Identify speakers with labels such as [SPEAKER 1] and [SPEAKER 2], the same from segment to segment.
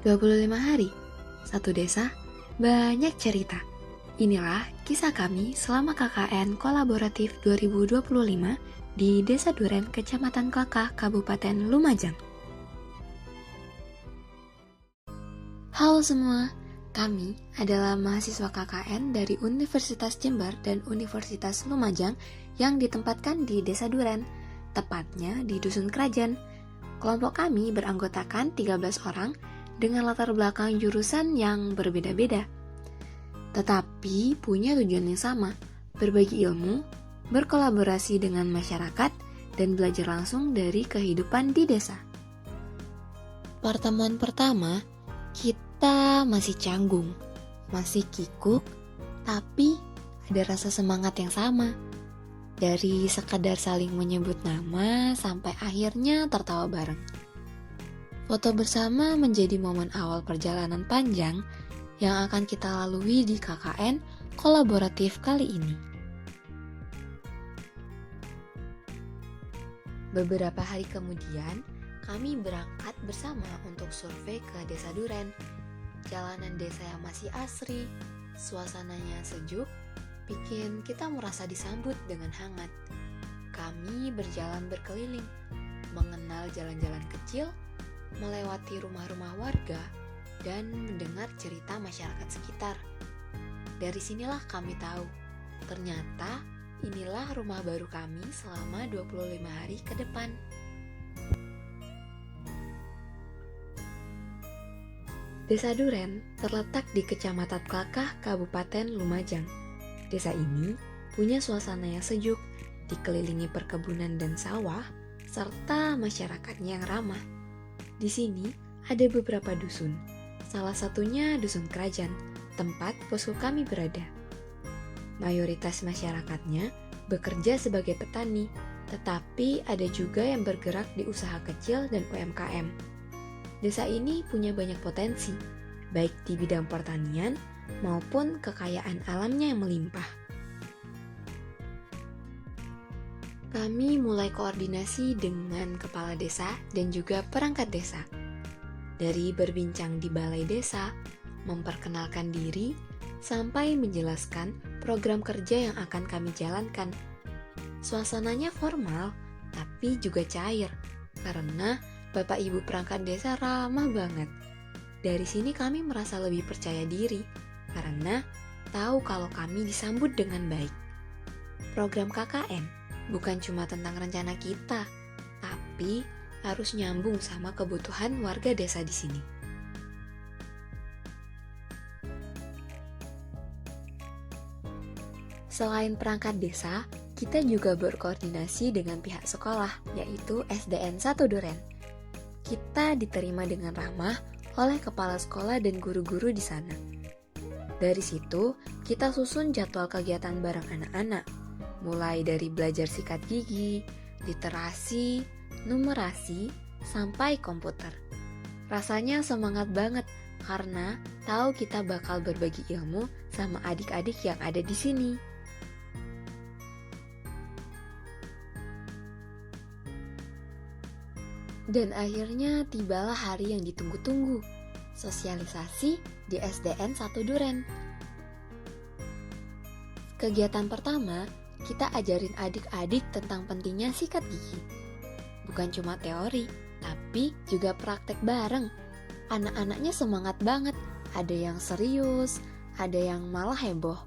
[SPEAKER 1] 25 hari, satu desa, banyak cerita. Inilah kisah kami selama KKN Kolaboratif 2025 di Desa Duren, Kecamatan Klakah, Kabupaten Lumajang. Halo semua, kami adalah mahasiswa KKN dari Universitas Jember dan Universitas Lumajang yang ditempatkan di Desa Duren, tepatnya di Dusun Krajan. Kelompok kami beranggotakan 13 orang dengan latar belakang jurusan yang berbeda-beda. Tetapi punya tujuan yang sama, berbagi ilmu, berkolaborasi dengan masyarakat, dan belajar langsung dari kehidupan di desa. Pertemuan pertama, kita masih canggung, masih kikuk, tapi ada rasa semangat yang sama. Dari sekadar saling menyebut nama sampai akhirnya tertawa bareng. Foto bersama menjadi momen awal perjalanan panjang yang akan kita lalui di KKN Kolaboratif kali ini. Beberapa hari kemudian, kami berangkat bersama untuk survei ke Desa Duren. Jalanan desa yang masih asri, suasananya sejuk, bikin kita merasa disambut dengan hangat. Kami berjalan berkeliling, mengenal jalan-jalan kecil, melewati rumah-rumah warga, dan mendengar cerita masyarakat sekitar. Dari sinilah kami tahu, ternyata inilah rumah baru kami selama 25 hari ke depan. Desa Duren terletak di Kecamatan Klakah, Kabupaten Lumajang. Desa ini punya suasana yang sejuk, dikelilingi perkebunan dan sawah, serta masyarakatnya yang ramah. Di sini ada beberapa dusun, salah satunya Dusun Krajan, tempat posko kami berada. Mayoritas masyarakatnya bekerja sebagai petani, tetapi ada juga yang bergerak di usaha kecil dan UMKM. Desa ini punya banyak potensi, baik di bidang pertanian maupun kekayaan alamnya yang melimpah. Kami mulai koordinasi dengan kepala desa dan juga perangkat desa. Dari berbincang di balai desa, memperkenalkan diri, sampai menjelaskan program kerja yang akan kami jalankan. Suasananya formal, tapi juga cair, karena Bapak Ibu perangkat desa ramah banget. Dari sini kami merasa lebih percaya diri, karena tahu kalau kami disambut dengan baik. Program KKN bukan cuma tentang rencana kita, tapi harus nyambung sama kebutuhan warga desa di sini. Selain perangkat desa, kita juga berkoordinasi dengan pihak sekolah, yaitu SDN 1 Duren. Kita diterima dengan ramah oleh kepala sekolah dan guru-guru di sana. Dari situ, kita susun jadwal kegiatan bareng anak-anak, mulai dari belajar sikat gigi, literasi, numerasi, sampai komputer. Rasanya semangat banget karena tahu kita bakal berbagi ilmu sama adik-adik yang ada di sini. Dan akhirnya tibalah hari yang ditunggu-tunggu, sosialisasi di SDN 1 Duren. Kegiatan pertama, kita ajarin adik-adik tentang pentingnya sikat gigi. Bukan cuma teori, tapi juga praktek bareng. Anak-anaknya semangat banget, ada yang serius, ada yang malah heboh.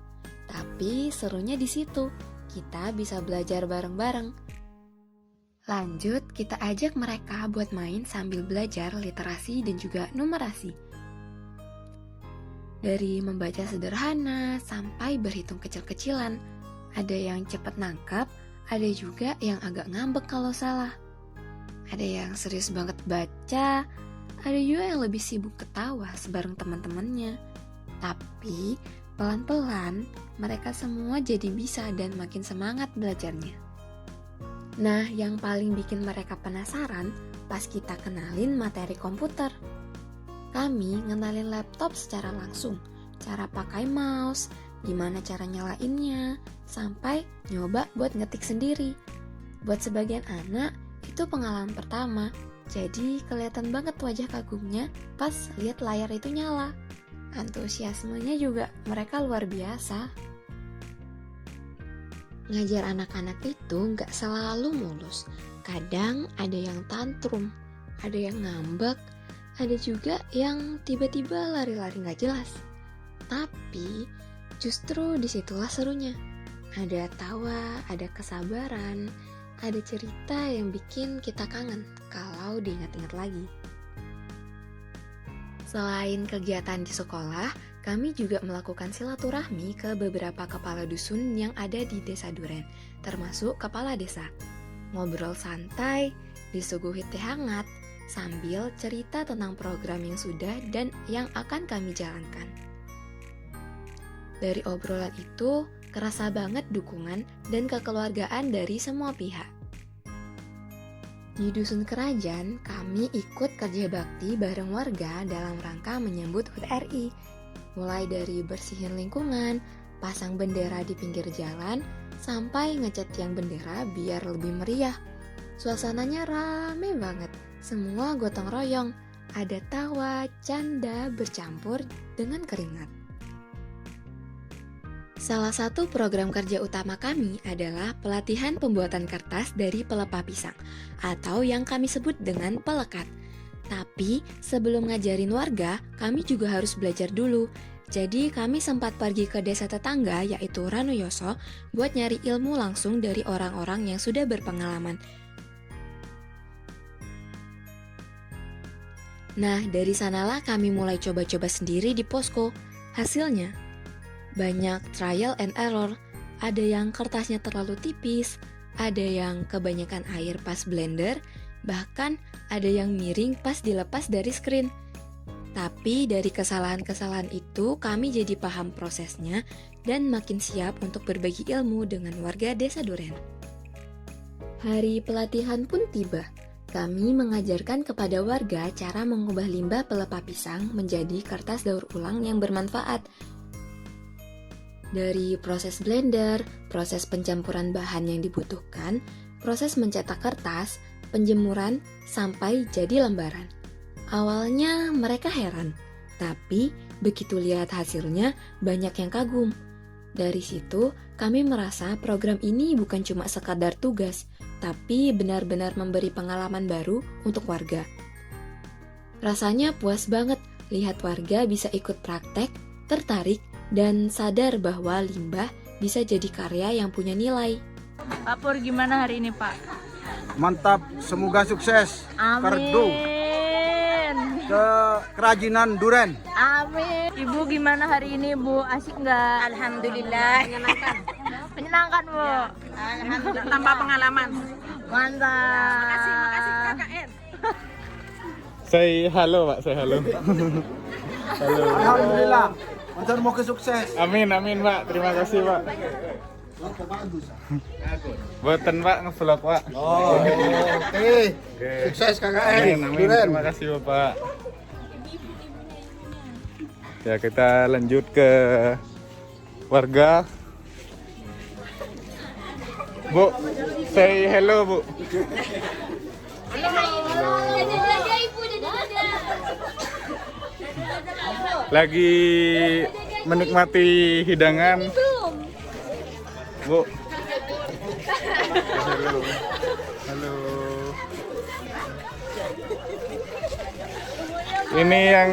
[SPEAKER 1] Tapi serunya di situ, kita bisa belajar bareng-bareng. Lanjut, kita ajak mereka buat main sambil belajar literasi dan juga numerasi. Dari membaca sederhana sampai berhitung kecil-kecilan, ada yang cepat nangkap, ada juga yang agak ngambek kalau salah. Ada yang serius banget baca, ada juga yang lebih sibuk ketawa sebareng teman-temannya. Tapi pelan-pelan mereka semua jadi bisa dan makin semangat belajarnya. Nah, yang paling bikin mereka penasaran pas kita kenalin materi komputer. Kami ngenalin laptop secara langsung, cara pakai mouse, gimana cara nyalainnya, sampai nyoba buat ngetik sendiri. Buat sebagian anak, itu pengalaman pertama, Jadi kelihatan banget wajah kagumnya pas lihat layar itu nyala. Antusiasmenya juga mereka luar biasa. Ngajar anak-anak itu nggak selalu mulus. Kadang ada yang tantrum, ada yang ngambek, ada juga yang tiba-tiba lari-lari nggak jelas. Tapi justru disitulah serunya. Ada tawa, ada kesabaran, ada cerita yang bikin kita kangen kalau diingat-ingat lagi. Selain kegiatan di sekolah, kami juga melakukan silaturahmi ke beberapa kepala dusun yang ada di Desa Duren, termasuk kepala desa. Ngobrol santai, disuguhi teh hangat, sambil cerita tentang program yang sudah dan yang akan kami jalankan. Dari obrolan itu, kerasa banget dukungan dan kekeluargaan dari semua pihak. Di Dusun Kerajaan, kami ikut kerja bakti bareng warga dalam rangka menyambut HUT RI. Mulai dari bersihin lingkungan, pasang bendera di pinggir jalan, sampai ngecat tiang bendera biar lebih meriah. Suasananya rame banget, semua gotong royong. Ada tawa, canda, bercampur dengan keringat. Salah satu program kerja utama kami adalah pelatihan pembuatan kertas dari pelepah pisang, atau yang kami sebut dengan pelekat. Tapi sebelum ngajarin warga, kami juga harus belajar dulu. Jadi kami sempat pergi ke desa tetangga yaitu Ranuyoso buat nyari ilmu langsung dari orang-orang yang sudah berpengalaman. Nah, dari sanalah kami mulai coba-coba sendiri di posko. Hasilnya banyak trial and error, ada yang kertasnya terlalu tipis, ada yang kebanyakan air pas blender, bahkan ada yang miring pas dilepas dari screen. Tapi dari kesalahan-kesalahan itu kami jadi paham prosesnya dan makin siap untuk berbagi ilmu dengan warga Desa Duren. Hari pelatihan pun tiba. Kami mengajarkan kepada warga cara mengubah limbah pelepah pisang menjadi kertas daur ulang yang bermanfaat. Dari proses blender, proses pencampuran bahan yang dibutuhkan, proses mencetak kertas, penjemuran, sampai jadi lembaran. Awalnya mereka heran, tapi begitu lihat hasilnya banyak yang kagum. Dari situ kami merasa program ini bukan cuma sekadar tugas, tapi benar-benar memberi pengalaman baru untuk warga. Rasanya puas banget lihat warga bisa ikut praktek, tertarik, dan sadar bahwa limbah bisa jadi karya yang punya nilai.
[SPEAKER 2] Pak Pur, gimana hari ini Pak?
[SPEAKER 3] Mantap, semoga sukses.
[SPEAKER 2] Amin.
[SPEAKER 3] Kardo ke kerajinan Duren.
[SPEAKER 2] Amin. Ibu gimana hari ini Bu? Asik nggak?
[SPEAKER 4] Alhamdulillah.
[SPEAKER 2] Menyenangkan Bu?
[SPEAKER 4] Alhamdulillah. Tambah pengalaman.
[SPEAKER 2] Mantap.
[SPEAKER 4] Makasih KKN.
[SPEAKER 5] Say halo Pak, say halo. Halo.
[SPEAKER 3] Alhamdulillah. Mantan mau ke sukses.
[SPEAKER 5] Amin, amin Pak, terima kasih Pak. Boten Pak, nge-vlog Pak.
[SPEAKER 3] Oh, oke. Sukses KKN.
[SPEAKER 5] Amin, amin,
[SPEAKER 3] Duren.
[SPEAKER 5] terima kasih Bapak. Ya, kita lanjut ke warga. Bu, say hello Bu. Lagi menikmati hidangan. Bu. Halo. Halo. Ini yang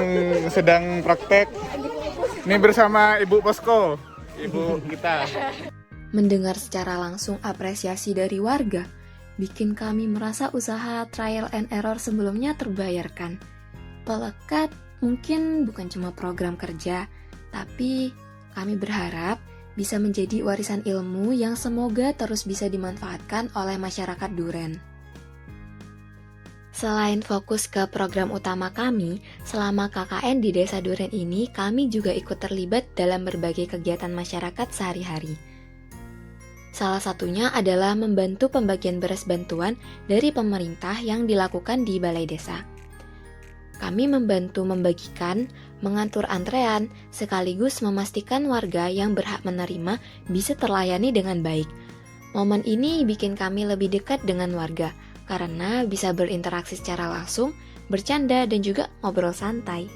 [SPEAKER 5] sedang praktek. Ini bersama Ibu Posko, Ibu kita.
[SPEAKER 1] Mendengar secara langsung apresiasi dari warga, bikin kami merasa usaha trial and error sebelumnya terbayarkan. Pelekat mungkin bukan cuma program kerja, tapi kami berharap bisa menjadi warisan ilmu yang semoga terus bisa dimanfaatkan oleh masyarakat Duren. Selain fokus ke program utama kami, selama KKN di Desa Duren ini, kami juga ikut terlibat dalam berbagai kegiatan masyarakat sehari-hari. Salah satunya adalah membantu pembagian beras bantuan dari pemerintah yang dilakukan di Balai Desa. Kami membantu membagikan, mengatur antrean, sekaligus memastikan warga yang berhak menerima bisa terlayani dengan baik. Momen ini bikin kami lebih dekat dengan warga, karena bisa berinteraksi secara langsung, bercanda, dan juga ngobrol santai.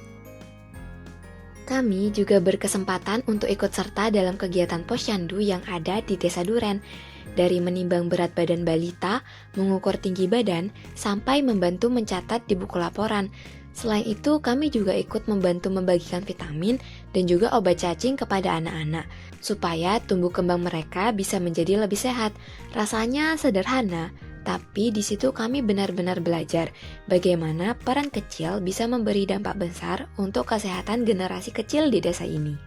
[SPEAKER 1] Kami juga berkesempatan untuk ikut serta dalam kegiatan Posyandu yang ada di Desa Duren, dari menimbang berat badan balita, mengukur tinggi badan, sampai membantu mencatat di buku laporan. Selain itu, kami juga ikut membantu membagikan vitamin dan juga obat cacing kepada anak-anak, supaya tumbuh kembang mereka bisa menjadi lebih sehat. Rasanya sederhana, tapi di situ kami benar-benar belajar bagaimana peran kecil bisa memberi dampak besar untuk kesehatan generasi kecil di desa ini.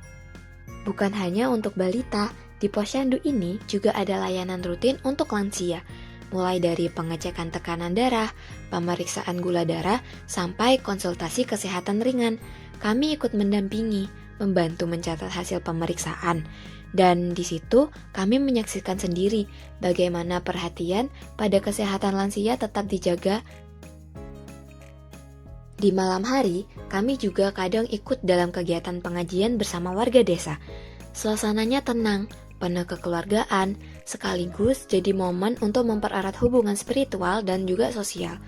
[SPEAKER 1] Bukan hanya untuk balita, di Posyandu ini juga ada layanan rutin untuk lansia, mulai dari pengecekan tekanan darah, pemeriksaan gula darah, sampai konsultasi kesehatan ringan. Kami ikut mendampingi, membantu mencatat hasil pemeriksaan. Dan di situ kami menyaksikan sendiri bagaimana perhatian pada kesehatan lansia tetap dijaga. Di malam hari, kami juga kadang ikut dalam kegiatan pengajian bersama warga desa. Suasananya tenang, penuh kekeluargaan, sekaligus jadi momen untuk mempererat hubungan spiritual dan juga sosial.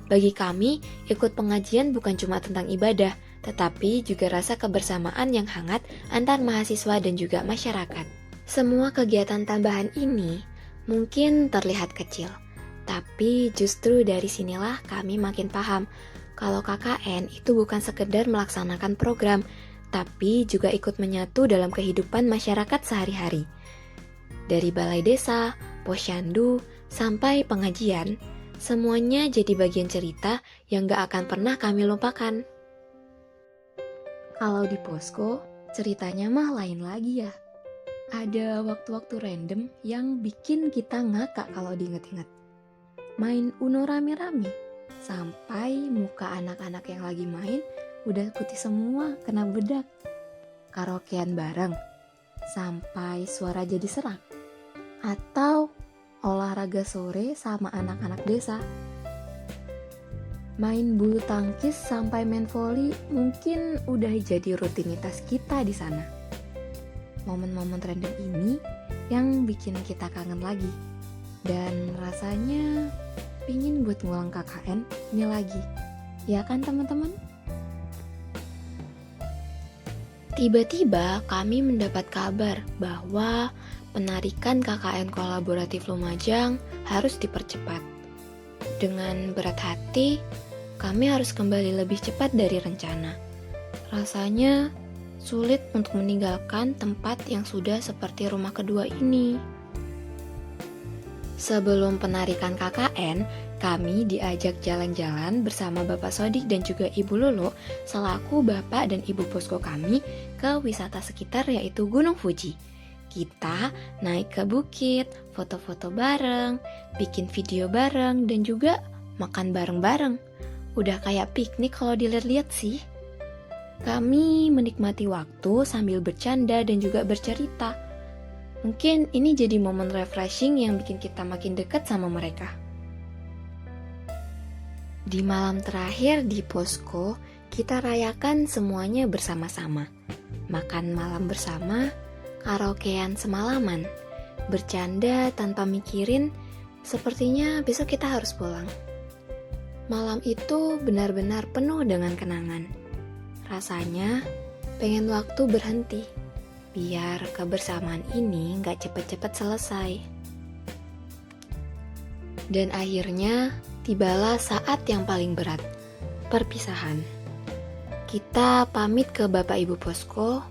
[SPEAKER 1] Bagi kami, ikut pengajian bukan cuma tentang ibadah, tetapi juga rasa kebersamaan yang hangat antar mahasiswa dan juga masyarakat. Semua kegiatan tambahan ini mungkin terlihat kecil, tapi justru dari sinilah kami makin paham kalau KKN itu bukan sekedar melaksanakan program, tapi juga ikut menyatu dalam kehidupan masyarakat sehari-hari. Dari balai desa, posyandu, sampai pengajian, semuanya jadi bagian cerita yang gak akan pernah kami lupakan. Kalau di posko, ceritanya mah lain lagi ya. Ada waktu-waktu random yang bikin kita ngakak kalau diinget-inget. Main Uno rame-rame, sampai muka anak-anak yang lagi main udah putih semua kena bedak. Karaokean bareng, sampai suara jadi serak. Atau olahraga sore sama anak-anak desa. Main bulu tangkis sampai main voli mungkin udah jadi rutinitas kita di sana. Momen-momen random ini yang bikin kita kangen lagi. Dan rasanya pingin buat ngulang KKN ini lagi. Ya kan teman-teman? Tiba-tiba kami mendapat kabar bahwa penarikan KKN kolaboratif Lumajang harus dipercepat. Dengan berat hati, kami harus kembali lebih cepat dari rencana. Rasanya sulit untuk meninggalkan tempat yang sudah seperti rumah kedua ini. Sebelum penarikan KKN, kami diajak jalan-jalan bersama Bapak Sodik dan juga Ibu Lulu selaku Bapak dan Ibu posko kami ke wisata sekitar yaitu Gunung Fuji. Kita naik ke bukit, foto-foto bareng, bikin video bareng, dan juga makan bareng-bareng. Udah kayak piknik kalau dilihat-lihat sih. Kami menikmati waktu sambil bercanda dan juga bercerita. Mungkin ini jadi momen refreshing yang bikin kita makin dekat sama mereka. Di malam terakhir di posko, kita rayakan semuanya bersama-sama. Makan malam bersama, karaokean semalaman, bercanda tanpa mikirin, sepertinya besok kita harus pulang. Malam itu benar-benar penuh dengan kenangan. Rasanya pengen waktu berhenti, biar kebersamaan ini gak cepet-cepet selesai. Dan akhirnya tibalah saat yang paling berat, perpisahan. Kita pamit ke Bapak Ibu posko,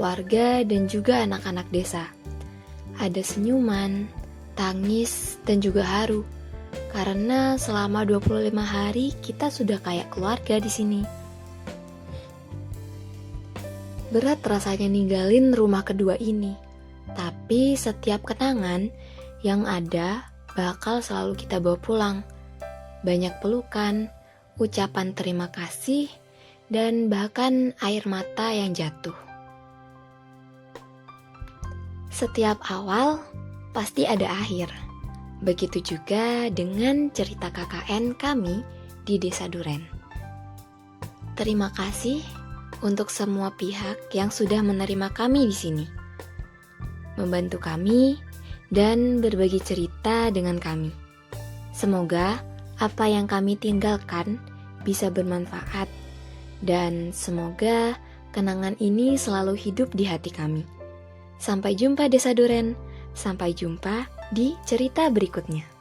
[SPEAKER 1] warga dan juga anak-anak desa. Ada senyuman, tangis, dan juga haru. Karena selama 25 hari kita sudah kayak keluarga di sini. Berat rasanya ninggalin rumah kedua ini. Tapi setiap kenangan yang ada bakal selalu kita bawa pulang. Banyak pelukan, ucapan terima kasih, dan bahkan air mata yang jatuh. Setiap awal pasti ada akhir. Begitu juga dengan cerita KKN kami di Desa Duren. Terima kasih untuk semua pihak yang sudah menerima kami di sini, membantu kami, dan berbagi cerita dengan kami. Semoga apa yang kami tinggalkan bisa bermanfaat, dan semoga kenangan ini selalu hidup di hati kami. Sampai jumpa Desa Duren, sampai jumpa di cerita berikutnya.